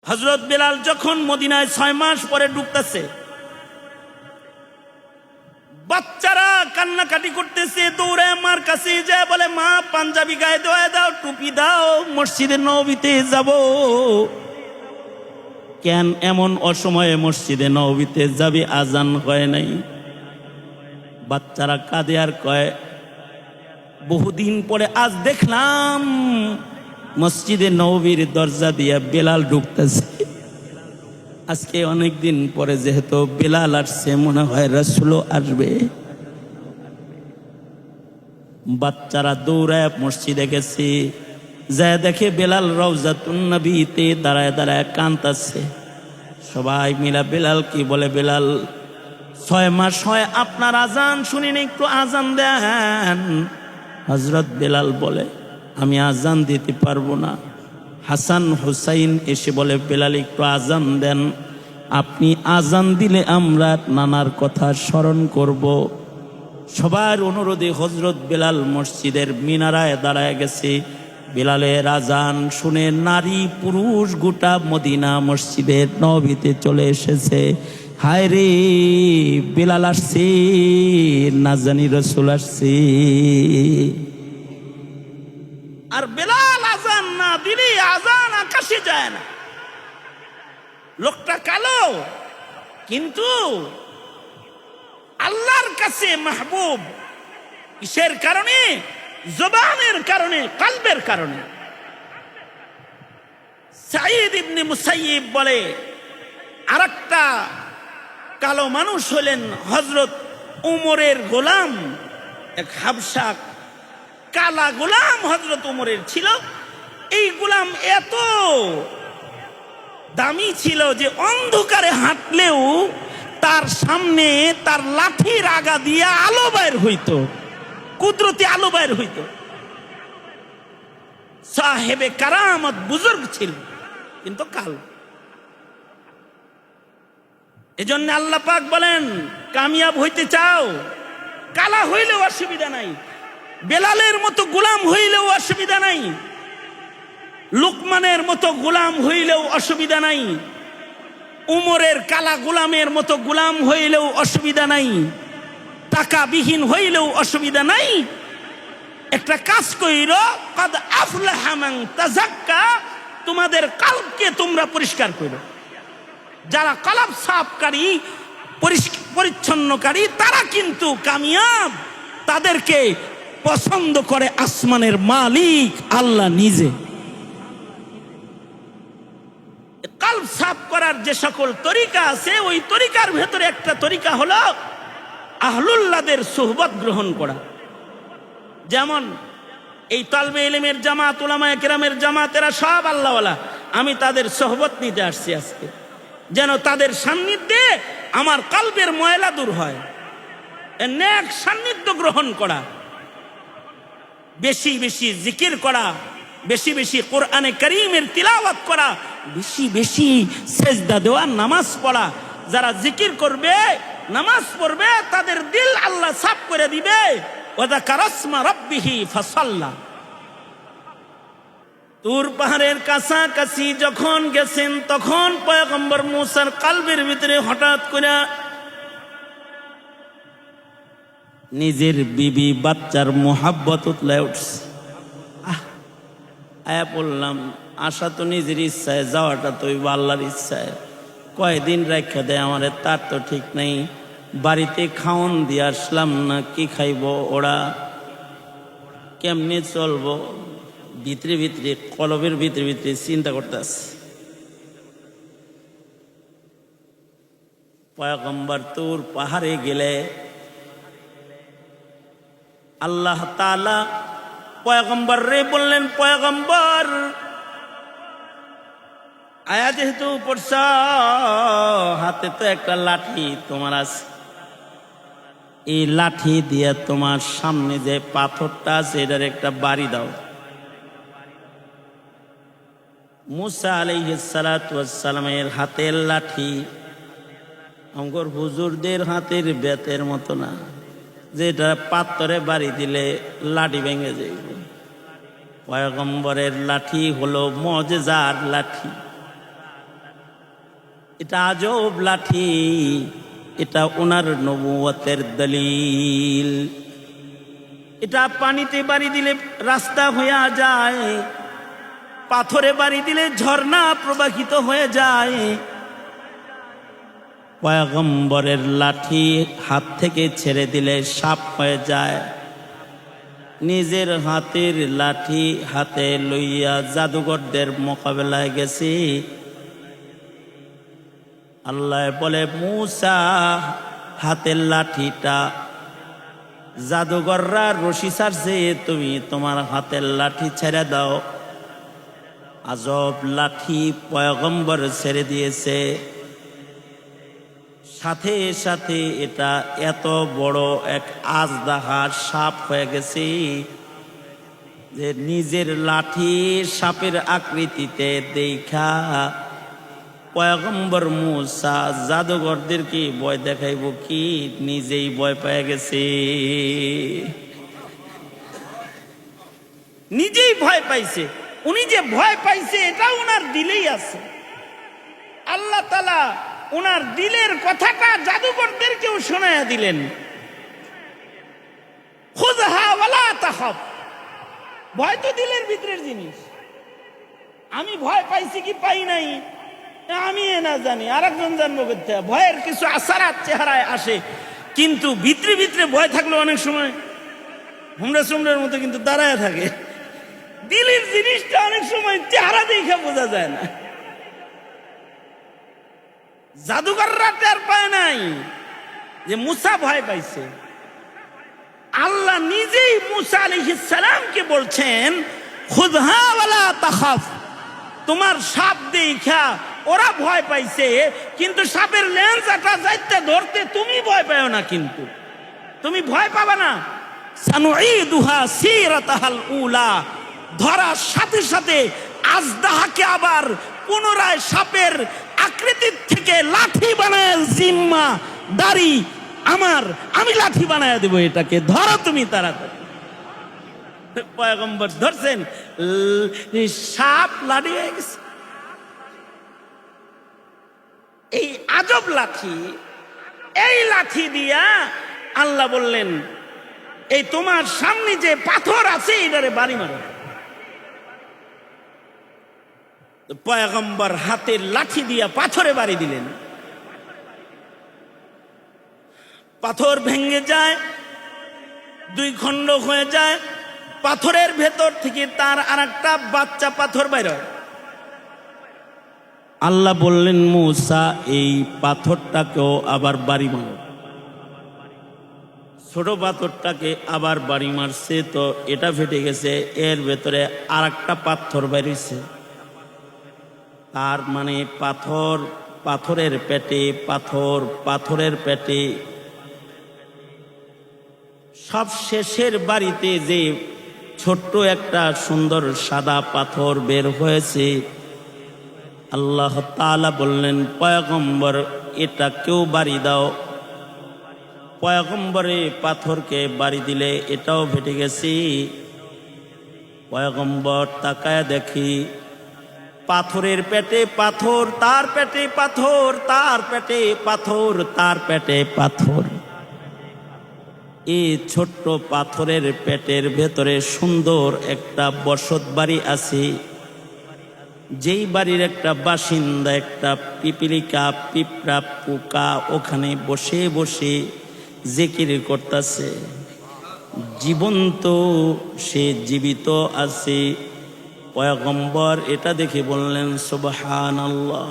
হযরত বেলাল যখন মদিনায় 6 মাস পরে ঢুকতেছে, বাচ্চারা কান্নাকাটি করতেছে, দৌড়ে আমার কাছে যায় বলে, মা পাঞ্জাবি গায়ে দেওয়া দাও, টুপি দাও, মসজিদে নববীতে যাব। কেন এমন অসময়ে মসজিদে নববীতে যাবে? আজান হয় নাই। বাচ্চারা কাঁদে আর কয়, বহুদিন পরে আজ দেখলাম মসজিদে নববীর দরজা দিয়া বেলাল ঢুকতেছে। আজকে অনেক দিন পরে যেহেতু বেলাল আসছে, মনে হয় রাসূলও আসবে। বাচ্চারা দৌড়ায় মসজিদে গেছে, যায় দেখে বেলাল রওজাতুন নবীতে দাঁড়ায় দাঁড়ায় কাঁদতেছে। সবাই মিলা বেলাল কি বলে, বেলাল 6 মাস হয় আপনার আজান শুনিনি, একটু আজান দেন। হযরত বেলাল বলে, আমি আজান দিতে পারবো না। হাসান হুসাইন এসে বলে, বেলাল একটু আজান দেন, আপনি আজান দিলে আমরা নানার কথা স্মরণ করব। সবার অনুরোধে হযরত বেলাল মসজিদের মিনারায় দাঁড়ায় গেছে। বেলালের আজান শুনে নারী পুরুষ গোটা মদিনা মসজিদের নববীতে চলে এসেছে। হায় রে, বেলাল আসছে, না জানি রাসূল আসছে। আর বেলাল আজান না দিলে আজান আকাশে যায় না। লোকটা কালো, কিন্তু আল্লাহর কাছে মাহবুব। কিসের কারণে? জবানের কারণে, কলবের কারণে। সাঈদ ইবনে মুসাইয়িব বলে, আরেকটা কালো মানুষ হলেন হযরত উমরের গোলাম। এক হাবশা কালা গোলাম হযরত উমরের ছিল। এই গোলাম এত দামি ছিল যে অন্ধকারে হাঁটলেও তার সামনে তার লাঠির আগা দিয়ে আলো বাইর হইতো, কুদরতি আলো বাইর হইতো। সাহেবে কারামত, বুজুর্গ ছিল, কিন্তু কালো। এজন্য আল্লাহ পাক বলেন, কামিয়াব হইতে চাও, কালা হইলেও অসুবিধা নাই, বেলালের মতো গোলাম হইলেও অসুবিধা নাই, লুকমানের মতো গোলাম হইলেও অসুবিধা নাই, উমরের কালা গোলামের মতো গোলাম হইলেও অসুবিধা নাই, টাকাবিহীন হইলেও অসুবিধা নাই। একটা কাজ কইর, কাদ আফলাহা মান তাযাক্কা, তোমাদের কলবকে তোমরা পরিষ্কার করো। যারা কলব সাফকারী, পরিচ্ছন্নকারী, তারা কিন্তু কামিয়াব। তাদেরকে পছন্দ করে আসমানের মালিক আল্লাহ নিজে। কলব সাফ করার যে সকল তরিকা আছে, ওই তরিকার ভেতরে একটা তরিকা হলো আহলুল্লাহদের সুহবত গ্রহণ করা। যেমন এই তালবে ইলমের জামাত, উলামায়ে কেরামের জামাত, এরা সব আল্লাহওয়ালা। আমি তাদের সোহবত নিতে আসছি আজকে, যেন তাদের সান্নিধ্যে আমার কলবের ময়লা দূর হয়। নেক সান্নিধ্য গ্রহণ করা, বেশি বেশি জিকির করা, বেশি বেশি কোরআনে কারীমের তিলাওয়াত করা, বেশি বেশি সেজদা দেওয়া, নামাজ পড়া। যারা জিকির করবে, নামাজ পড়বে, তাদের দিল আল্লাহ সাফ করে দিবে। ওয়া যাকারা ইসমা রাব্বিহি ফাসাল্লা। তুর পাহাড়ের কাছাকাছি যখন গেছেন, তখন পয়গম্বর মুসার কলবের ভিতরে হঠাৎ করে নিজের বিবি বাচ্চার মোহাব্বত উতলায় উঠছে। আয়া বললাম, আসা তো নিজের ইচ্ছায়, যাওয়াটা তো আল্লাহর ইচ্ছায়। কয়দিন রেখে দেয় আমারে তার তো ঠিক নেই। বাড়িতে খাওন দিয়ে আসলাম না, কি খাইব ওরা, কেমনে চলবো? ভিতরে ভিতরে, কলবের ভিতরে ভিতরে চিন্তা করতেছে। পয়গম্বর তুর পাহাড়ে গেলে আল্লাহ তাআলা পয়গম্বর রে বললেন, পয়গম্বর আয়া যেহেতু পড়ছ, হাতে তো একটা লাঠি তোমার আছে, এই লাঠি দিয়ে তোমার সামনে যে পাথরটা আছে এটার একটা বাড়ি দাও। মুসা আলাইহিস সালাতু ওয়াস সালামের হাতের লাঠি আমগর হুজুরদের হাতের বেতের মতো না, যেটা পাথরে বাড়ি দিলে লাঠি ভেঙে যাইব। পয়গম্বরের লাঠি হলো মুজিজার লাঠি। এটা আজব লাঠি, এটা ওনার নবুয়তের দলিল। এটা পানিতে বাড়ি দিলে রাস্তা হয়ে যায়, পাথরে বাড়ি দিলে ঝর্ণা প্রবাহিত হয়ে যায়। পয়গম্বরের লাঠি হাত থেকে ছেড়ে দিলে সাপ হয়ে যায়। নিজের হাতের লাঠি হাতে লইয়া জাদুঘরদের মোকাবেলায় গেছি। আল্লাহ বলে, মূসা হাতের লাঠিটা জাদুঘররা রশি ছাড়ছে, তুমি তোমার হাতের লাঠি ছেড়ে দাও। আজব লাঠি পয়গম্বর ছেড়ে দিয়েছে। সাথে সাথে এটা এত বড় এক আজদাহা সাপ হয়ে গেছে যে নিজের লাঠি সাপের আকৃতিতে দেখা পয়গম্বর মূসা জাদুঘরদেরকে ভয় দেখাইব কি, নিজেই ভয় পেয়ে গেছে। নিজেই ভয় পাইছে। উনি যে ভয় পাইছে এটা উনার দিলেই আছে। আল্লাহ তাআলা উনার দিলের কথাটা জাদুঘরদেরকেও শোনায়া দিলেন। খুযহা ওয়ালা তাখাফ। ভয় তো দিলের ভিতরের জিনিস। আমি ভয় পাইছি কি পাই নাই আমি না জানি, আরেকজন জানবো করতে। ভয়ের কিছু আসারাত চেহারায় আসে, কিন্তু ভিতরে ভিতরে ভয় থাকলে অনেক সময় হুমড়া সুমড়ার মতো কিন্তু দাঁড়ায় থাকে। দিলের জিনিসটা অনেক সময় চেহারা দেখে বোঝা যায় না। জাদুকররা টের পায় নাই যে মূসা ভয় পাইছে। আল্লাহ নিজেই মূসা আলাইহিস সালামকে বলছেন, খুযহা ওয়ালা তাখাফ। তোমার সাপ দেখা ওরা ভয় পাইছে, কিন্তু সাপের লেন্সটা যাইতে ধরতে তুমি ভয় পাও না। কিন্তু তুমি ভয় পাবা না। সানুঈদুহা সিরাতাহাল উলা। ধরার সাথে সাথে আজদাহাকে আবার পুনরায় সাপের আকৃতির থেকে লাঠি বানায় জিম্মা দাড়ি আমার, আমি লাঠি বানায় দেব, এটাকে ধরো তুমি তাড়াতাড়ি। পয়গম্বর ধরছেন, সাপ লাঠি হয়ে গেছে। এই আজব লাঠি, এই লাঠি দিয়া আল্লাহ বললেন, এই তোমার সামনে যে পাথর আছে এটারে বাড়ি মারো। পয়গম্বর হাতের লাঠি দিয়া পাথরে বাড়ি দিলেন। পাথর ভেঙে যায়, দুই খণ্ড হয়ে যায়। পাথরের ভেতর থেকে তার আরেকটা বাচ্চা পাথর বাইর হয়। আল্লাহ বললেন, মূসা এই পাথরটাকেও আবার বাড়ি মারো। ছোট পাথরটাকে আবার বাড়ি মারছে, তো এটা ফেটে গেছে, এর ভেতরে আরেকটা পাথর বেরিয়েছে। তার মানে পাথর পাথরের পেটে, পাথর পাথরের পেটে। সব শেষের বাড়িতে যে ছোট্ট একটা সুন্দর সাদা পাথর বের হয়েছে, আল্লাহ তাআলা বললেন, পয়গম্বর এটা কেউ বাড়ি দাও। পয়গম্বরে পাথরকে বাড়ি দিলে এটাও ফেটে গেছে। পয়গম্বর তাকায় দেখি পাথরের পেটে পাথর, তার পেটে পাথর, তার পেটে পাথর, তার পেটে পাথর। এই ছোট্ট পাথরের পেটের ভেতরে সুন্দর একটা বসত বাড়ি আছে। যেই বাড়ির একটা বাসিন্দা, একটা পিপিলিকা, পিঁপড়া, পোকা ওখানে বসে বসে জিকির করতেছে। জীবন্ত, সে জীবিত আছে। পয়গম্বর এটা দেখে বললেন, সুবহানাল্লাহ।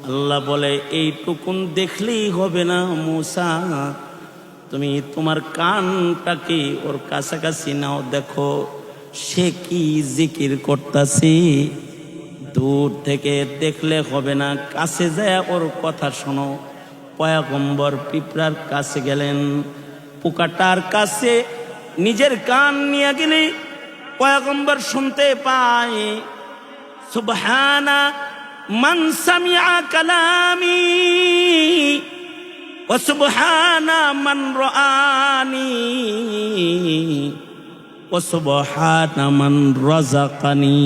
আল্লাহ বলে, এইটুকুন দেখলেই হবে না মূসা, তুমি তোমার কানটাকে ওর কাছাকাছি নাও, দেখো সে কি জিকির করতেছে। দূর থেকে দেখলে হবে না, কাছে যায় ওর কথা শোনো। পয়গম্বর পিঁপড়ার কাছে গেলেন, পোকাটার কাছে নিজের কান নিয়ে গেলে পয়গম্বর শুনতে পায়, সুবহানা মান সামিআ কালামি ওয়া সুবহানা মান রাআনি ওয়া সুবহানা মান রাযাকানি।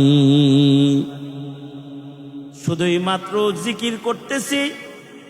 শুধুই মাত্র জিকির করতেছি,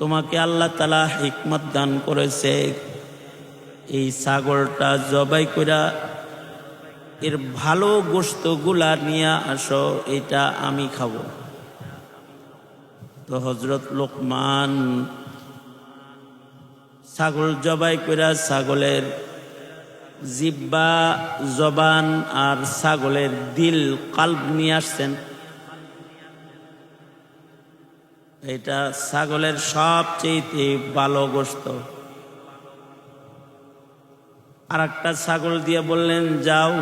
তোমাকে আল্লাহ তাআলা হিকমত দান করেছে, এই ছাগলটা জবাই কইরা এর ভালো গোশতগুলা নিয়ে আসো, এটা আমি খাবো। তো হযরত লোকমান ছাগল জবাই কইরা ছাগলের জিব্বা, জবান আর ছাগলের দিল, কাল্ব নিয়ে আসছেন। এটা ছাগলের সবচেয়ে ভালো গোশত। আর একটা ছাগল দিয়ে বললেন, যাও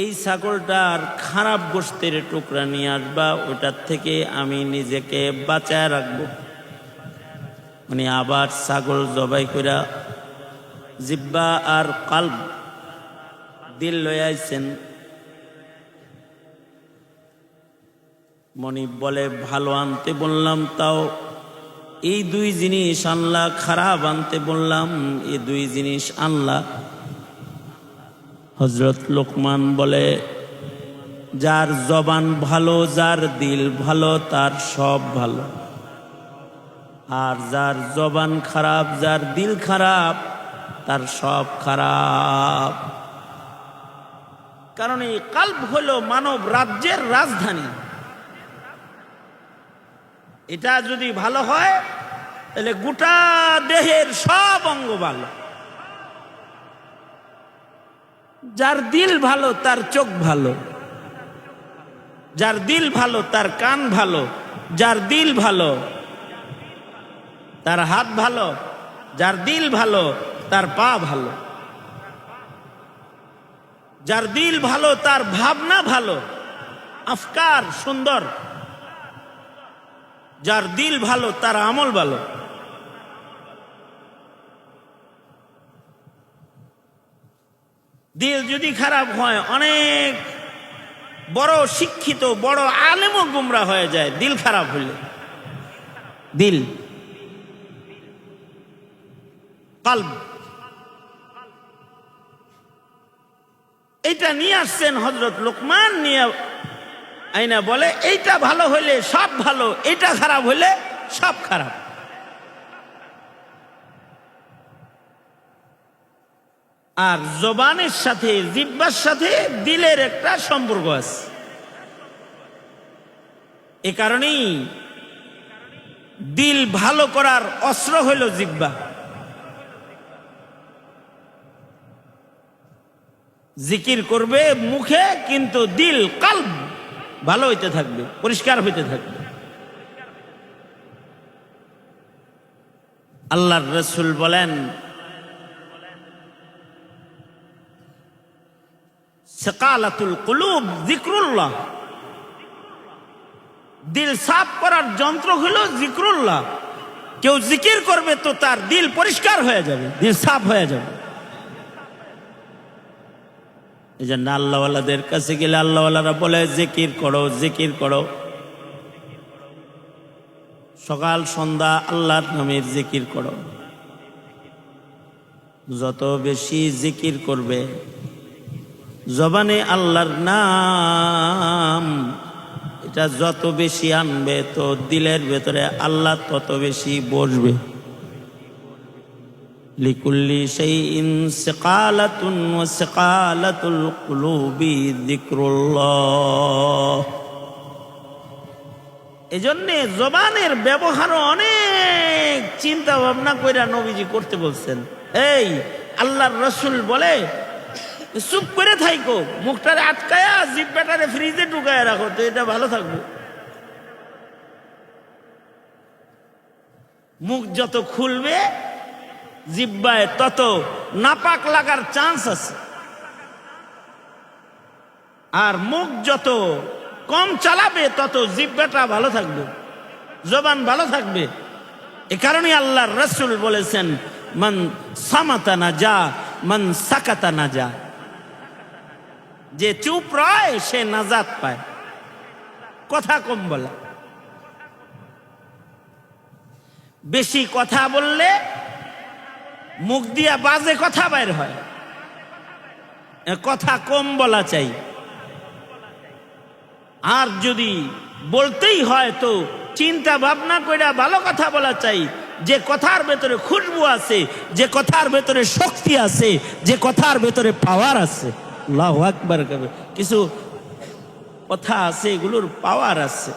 এই ছাগলটার খারাপ গোশতের টুকরা নিয়ে আসবা, ওটার থেকে আমি নিজেকে বাঁচায় রাখবো। মানে আবার ছাগল জবাই কইরা জিব্বা আর কাল্ব, দিল লয়ে আইছেন। মনিব বলে, ভালো আনতে বললাম, তাও এই দুই জিনিস আনলা, খারাপ আনতে বললাম, এই দুই জিনিস আনলা। হযরত লোকমান বলে, যার জবান ভালো, যার দিল ভালো, তার সব ভালো। আর যার জবান খারাপ, যার দিল খারাপ, তার সব খারাপ। কারণ এই কাল্ব হলো মানব রাজ্যের রাজধানী। এটা যদি ভালো হয় তাহলে গোটা দেহের সব অঙ্গ ভালো। যার দিল ভালো তার চোখ ভালো, যার দিল ভালো তার কান ভালো, যার দিল ভালো তার হাত ভালো, যার দিল ভালো তার পা ভালো, যার দিল ভালো তার ভাবনা ভালো, আফকার সুন্দর, যার দিল ভালো তার আমল ভালো। দিল যদি খারাপ হয়, অনেক বড় শিক্ষিত বড় আলেমও গুমরা হয়ে যায় দিল খারাপ হইলে। দিল, কাল্ব, এইটা নিয়ে আসছেন হযরত লোকমান। নিয়ে আইনা বলে, এইটা ভালো হইলে সব ভালো, এটা খারাপ হইলে সব খারাপ। আর জবানের সাথে, জিহ্বার সাথে দিলের একটা সম্পর্ক আছে। এ কারণেই দিল ভালো করার অস্ত্র হইল জিহ্বা। জিকির করবে মুখে, কিন্তু দিল, কাল্ব ভালো হইতে থাকবে, পরিষ্কার হইতে থাকবে। আল্লাহর রাসূল বলেন, সাকালাতুল কুলুব যিকরুল্লাহ, দিল সাফ করার যন্ত্র হলো যিকরুল্লাহ। কেউ জিকির করবে তো তার দিল পরিষ্কার হয়ে যাবে, দিল সাফ হয়ে যাবে। এই জন্য আল্লাহওয়ালাদের কাছে গেলে আল্লাহওয়ালারা বলে, জিকির করো, জিকির করো। সকাল সন্ধ্যা আল্লাহর নামের জিকির করো। যত বেশি জিকির করবে, জবানে আল্লাহর নাম এটা যত বেশি আনবে, তো দিলের ভেতরে আল্লাহ তত বেশি বসবে। লিকুল্লি শাইইন সিকালাতুন ওয়া সিকালাতুল কুলুবি যিকরুল্লাহ। এজন্য জবানের ব্যবহারও অনেক চিন্তা ভাবনা কইরা নবীজি করতে বলছেন। এই আল্লাহর রাসূল বলে, চুপ করে থাইকো, মুখটারে আটকায়া জিহ্বাটারে ফ্রিজে ঢুকায়া রাখো, তো এটা ভালো থাকবে। মুখ যত খুলবে জিহ্বায় তত নাপাক লাগার চান্স আছে। আর মুখ যত কম চালাবে তত জিহ্বাটা ভালো থাকবে, জবান ভালো থাকবে। এ কারণে আল্লাহর রাসূল বলেছেন, মান সামাতা নাজা, মান সাকাতা নাজা। যে চুপ রয় সে নাজাত পায়। কথা কম বলা। বেশি কথা বললে মুখ দিয়া বাজে কথা বাইর হয়। কথা কম বলা চাই। আর যদি বলতেই হয় তো চিন্তা ভাবনা কইরা ভালো কথা বলা চাই, যে কথার ভেতরে খুশবু আছে, যে কথার ভেতরে শক্তি আছে, যে কথার ভেতরে পাওয়ার আছে। আল্লাহু আকবার। কিছু কথা আছে এগুলোর পাওয়ার আছে।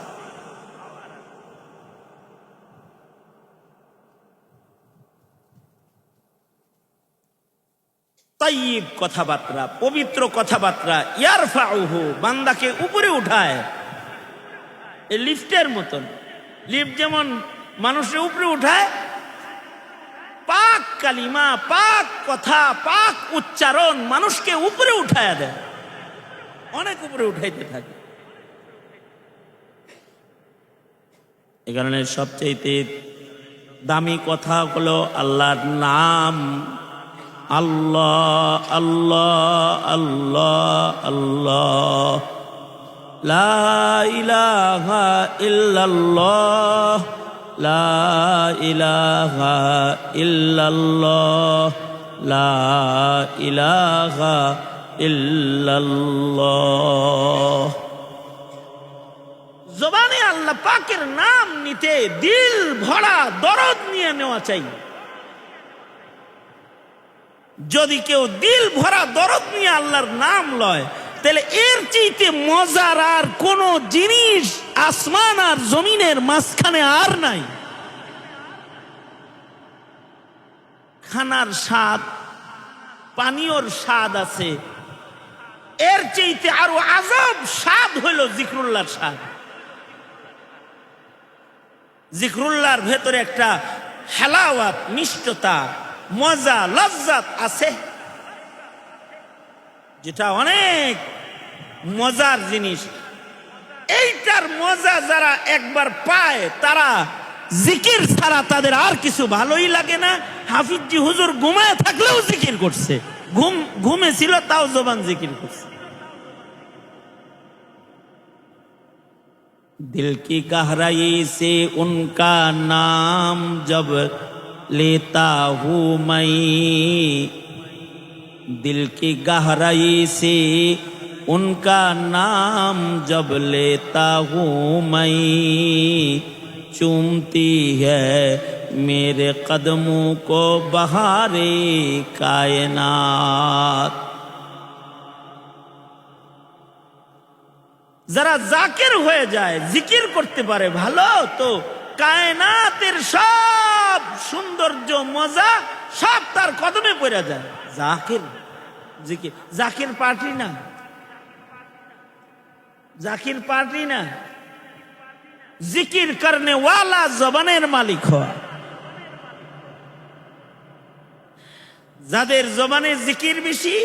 তাইয়িব কথাবার্তা, পবিত্র কথাবার্তা, ইয়ারফাউহু, বান্দাকে উপরে উঠায়। এই লিফটের মতন, লিফট যেমন মানুষের উপরে উঠায়, পাক কালিমা, পাক কথা, পাক উচ্চারণ মানুষকে উপরে উঠায় দেয়, অনেক উপরে উঠাইতে থাকে। এই কারণে সবচেয়ে দামি কথা হলো আল্লাহর নাম। আল্লাহ আল্লাহ আল্লাহ আল্লাহ, লা ইলাহা ইল্লাল্লাহ, লা ইলাহা ইল্লাল্লাহ, লা ইলাহা ইল্লাল্লাহ। জবানে আল্লাহ পাকের নাম নিতে দিল ভরা দরদ নিয়ে নেওয়া চাই। যদি কেউ দিল ভরা দরদ নিয়ে আল্লাহর নাম লয়, তাহলে এর চাইতে মজার আর কোন জিনিস আসমান আর জমিনের মাঝখানে আর নাই। খানার স্বাদ, পানীয়র স্বাদ আছে, এর চাইতে আরো আজব স্বাদ হইল জিকরুল্লাহর স্বাদ। জিকরুল্লাহর ভেতরে একটা হালাওয়াত, মিষ্টতা, মজা, লজ্জাত আছে, যেটা অনেক মজার জিনিস। এইটার মজা যারা একবার পায়, তারা জিকির ছাড়া তাদের আর কিছু ভালোই লাগে না। হাফিজি হুজুর ঘুমায় থাকলেও জিকির করছে, ঘুমে ছিল তাও জবান জিকির করছে। दिल की गहराई से उनका नाम जब लेता हूँ मैं, दिल की गहराई से उनका नाम जब लेता हूँ मैं, चूमती है मेरे कदमों को बहारे कायनात। যারা জাকির হয়ে যায়, জিকির করতে পারে ভালো, তো কায়নাতের সব সৌন্দর্য, মজা সব তার কদমে পড়ে যায়। জাকির, জিকির, জাকির পার্টি না, জাকির পার্টি না, জিকির করনে ওয়ালা জবানের মালিক হয়। যাদের জবানে জিকির বেশি,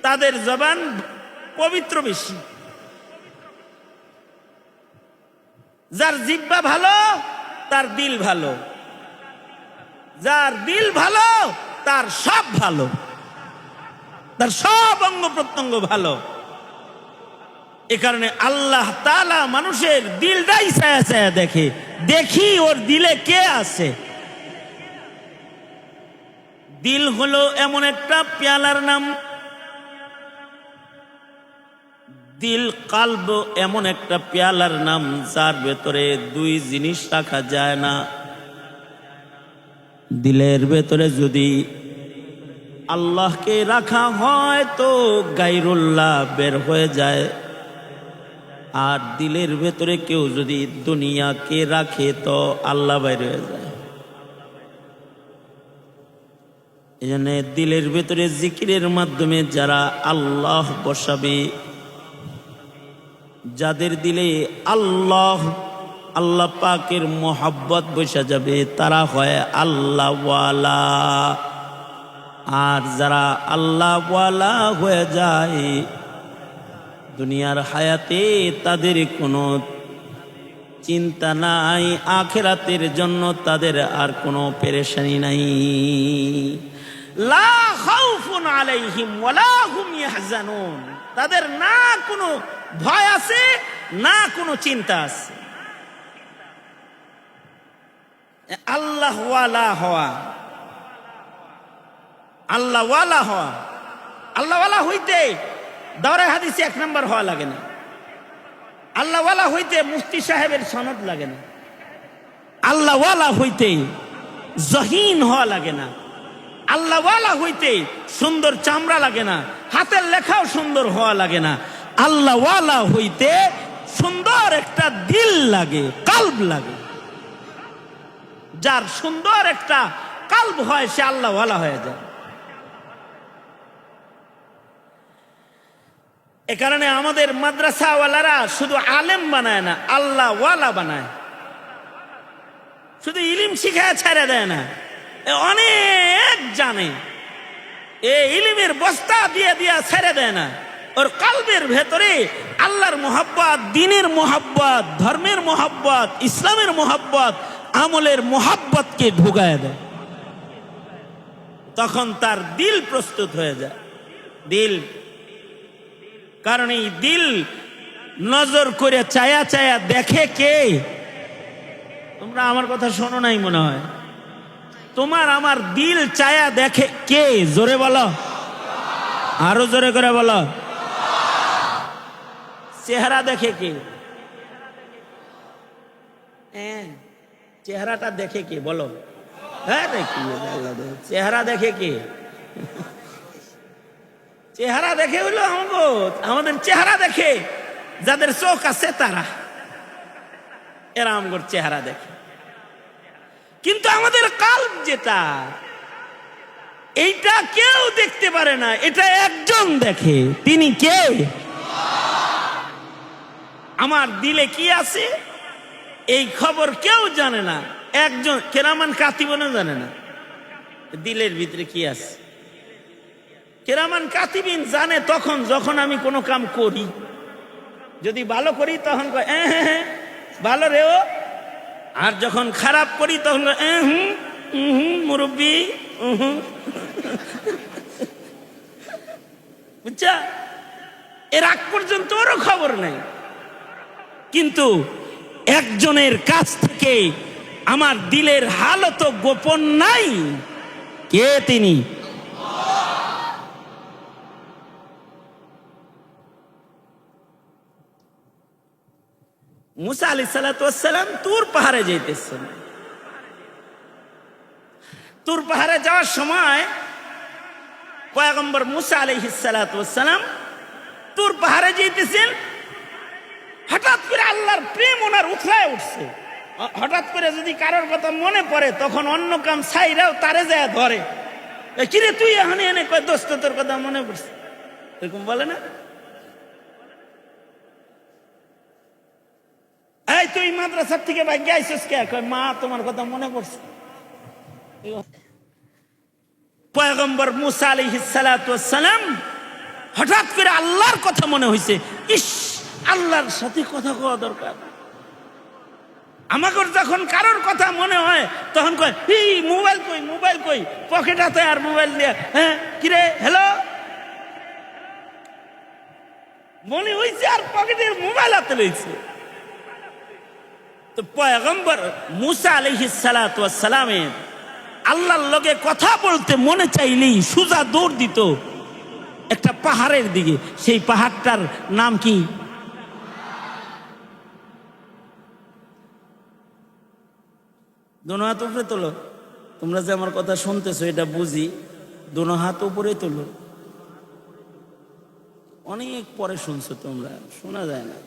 তাদের জবান পবিত্র বেশি। যার জিহ্বা ভালো, তার দিল ভালো, যার দিল ভালো তার সব ভালো, তার সব অঙ্গ প্রত্যঙ্গ ভালো। এ কারণে আল্লাহ তাআলা মানুষের দিলটাই ছায়া ছায়া দেখে, দেখি ওর দিলে কে আছে। দিল হলো এমন একটা পেয়ালার নাম, দিল কালব এমন একটা পেয়ালার নাম, যার ভেতরে দুই জিনিস রাখা যায় না। দিলের ভেতরে যদি আল্লাহকে রাখা হয় তো গায়রুল্লাহ বের হয়ে যায়, আর দিলের ভেতরে কেউ যদি দুনিয়াকে রাখে তো আল্লাহ বের হয়ে যায়। এই জন্য দিলের ভেতরে জিকিরের মাধ্যমে যারা আল্লাহ বসাবে, যাদের দিলে আল্লাহ, আল্লাহ পাকের মোহাব্বত বসা যাবে, তারা হয় আল্লাহ ওয়ালা। আর যারা আল্লাহ ওয়ালা হয়ে যায়, দুনিয়ার হায়াতে তাদের কোনো চিন্তা নাই, আখিরাতের জন্য তাদের আর কোনো পেরেশানি নাই। লা খাউফুন আলাইহিম ওয়ালা হুম ইয়াহজানুন, তাদের না কোনো ভয় আছে, না কোনো চিন্তা আছে। আল্লাহ ওয়ালা হওয়া, আল্লাহ ওয়ালা হওয়া, আল্লাহ ওয়ালা হইতে দাওরায়ে হাদিসে 1 নম্বর হওয়া লাগে না। আল্লাহওয়ালা হইতে মুফতি সাহেবের সনদ লাগে না, আল্লাহওয়ালা হইতে জহিন হওয়া লাগে না, আল্লাহওয়ালা হইতে সুন্দর চামড়া লাগে না, হাতের লেখাও সুন্দর হওয়া লাগে না। আল্লাহওয়ালা হইতে সুন্দর একটা দিল লাগে, কাল্ব লাগে। যার সুন্দর একটা কাল্ব হয় সে আল্লাহওয়ালা হয়ে যায়। এ কারণে আমাদের মাদ্রাসাওয়ালারা শুধু আলেম বানায় না, আল্লাহওয়ালা বানায়। শুধু ইলিম শিখায় ছেড়ে দেয় না, অনেক জানে, এই ইলিমের বস্তা দিয়ে দিয়া ছেড়ে দেয় না। ওর কালবের ভেতরে আল্লাহর মোহাব্বত, দ্বীনের মোহাব্বত, ধর্মের মোহাব্বত, ইসলামের মোহাব্বত, আমলের মোহাব্বতকে ঢুকায় দেয়। তখন তার দিল প্রস্তুত হয়ে যায়। দিল, কারণ এই দিল নজর করে চায়া চায়া দেখে কে? তোমরা আমার কথা শোনো নাই মনে হয়। তোমার আমার দিল চায়া দেখে কে? জোরে বলো, আরো জোরে করে বলো। চেহারা দেখে কে? চেহারাটা দেখে কে বলো? হ্যাঁ দেখি, চেহারা দেখে কে? চেহারা দেখে হইলো আমাদের চেহারা দেখে যাদের চোখ আছে তারা, এরা আমগর চেহারা দেখে। কিন্তু আমাদের কাল্ব যেটা, এইটা কেউ দেখতে পারে না, এটা একজন দেখে। তিনি কে? আমার দিলে কি আছে এই খবর কেউ জানে না, একজন কেরামান কাতিবনও জানে না দিলের ভিতরে কি আছে। কেরামান কাতিবিন জানে তখন যখন আমি কোনো কাম করি, যদি ভালো করি তখন কয় হ্যাঁ ভালো রেও, আর যখন খারাপ করি তখন মুরব্বী। বুঝছা? এর আগ পর্যন্ত ওরও খবর নেই। কিন্তু একজনের কাছ থেকে আমার দিলের হালত গোপন নাই। কে তিনি? মুসা আলাইহিস সালাতু ওয়াস সালাম তুর পাহাড়ে যাইতেছেন। তুর পাহাড়ে যাওয়ার সময় পয়গম্বর মুসা আলাইহিস সালাতু ওয়াস সালাম তুর পাহাড়ে যাইতেছেন। হঠাৎ করে আল্লাহর প্রেম ওনার উথলায় উঠছে। হঠাৎ করে যদি কারোর কথা মনে পড়ে তখন অন্য কাম ছাইরাও তারে যায় ধরে, কিরে তুই এখানে এনে কয় দোস্ত তোর কথা মনে পড়ছে, এরকম বলে না? এই তুই মাদ্রাসার থেকে ভাগ্যে আইসিস কে? কয় মা তোমার কথা মনে পড়ছে। পয়গম্বর মুসা আলাইহিস সালাতু ওয়াস সালাম হঠাৎ করে আল্লাহর কথা মনে হইছে। ইস, আল্লাহর সাথে কথা কওয়া দরকার। আমাকে যখন কারোর কথা মনে হয় তখন কয় এই মোবাইল কই, মোবাইল কই, পকেট হাতে আর মোবাইল দিয়ে হ্যাঁ কিরে হ্যালো মনে হইছে, আর পকেটের মোবাইল হাতে লইছে। তো পয়গম্বর মুসা আলাইহিস সালাতু ওয়াস সালামের আল্লাহর লগে কথা বলতে মনে চাইলেই সোজা দৌড় দিত একটা পাহাড়ের দিকে। সেই পাহাড়টার নাম কি? দোনো হাত উপরে তোলো। তোমরা যে আমার কথা শুনতেছো এটা বুঝি, দোনো হাত উপরে তোলো। অনেক পরে শুনছো তোমরা, শোনা যায় না।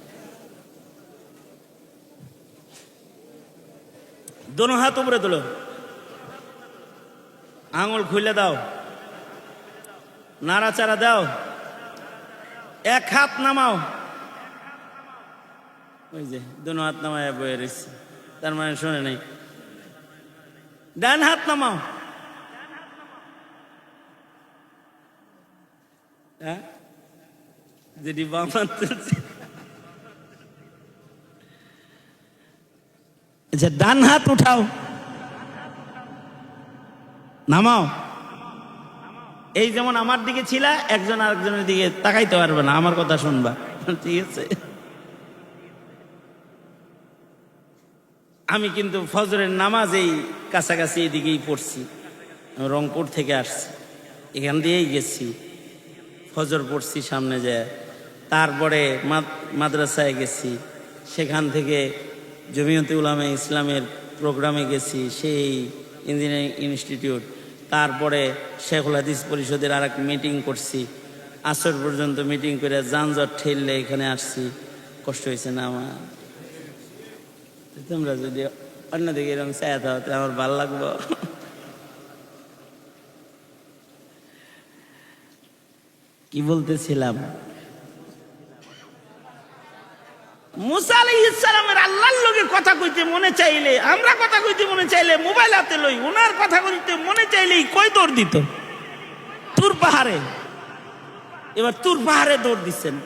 দোনো হাত উপরে তোলো, আঙুল খুলে দাও, নাড়াচাড়া দাও, এক হাত নামাও। ওই যে দোনো হাত নামায় বয়ে রয়েছে, তার মানে শোনে নাই। ডান হাত নামাও, হ্যাঁ যেটি বাম হাত তুলছে। আচ্ছা ডান হাত উঠাও, নামাও। এই যেমন আমার দিকে ছিলা, একজন আরেকজনের দিকে তাকাইতে পারবে না, আমার কথা শুনবা, ঠিক আছে? আমি কিন্তু ফজরের নামাজ এই কাছাকাছি এদিকেই পড়ছি, রংপুর থেকে আসছি, এখান দিয়েই গেছি, ফজর পড়ছি সামনে যায়, তারপরে মাদ্রাসায় গেছি, সেখান থেকে জমিয়তে উলামা ইসলামের প্রোগ্রামে গেছি, সেই ইঞ্জিনিয়ারিং ইনস্টিটিউট। তারপরে শেখুল হাদিস পরিষদের আর এক মিটিং করছি, আসর পর্যন্ত মিটিং করে যানজট ঠেললে এখানে আসছি। কষ্ট হয়েছে না আমার? তোমরা যদি অন্যদিকে এরকম চায় তাহলে আমার ভালো লাগবো। কি বলতেছিলাম? মুসা আলাইহিস সালামের আল্লাহর লগে কথা কইতে মনে চাইলে, আমরা কথা কইতে মনে চাইলে মোবাইল হাতে লই, ওনার কথা কইতে মনে চাইলেই কই দৌড় দিত? তুর পাহাড়ে। এবার তুর পাহাড়ে দৌড় দিচ্ছেন।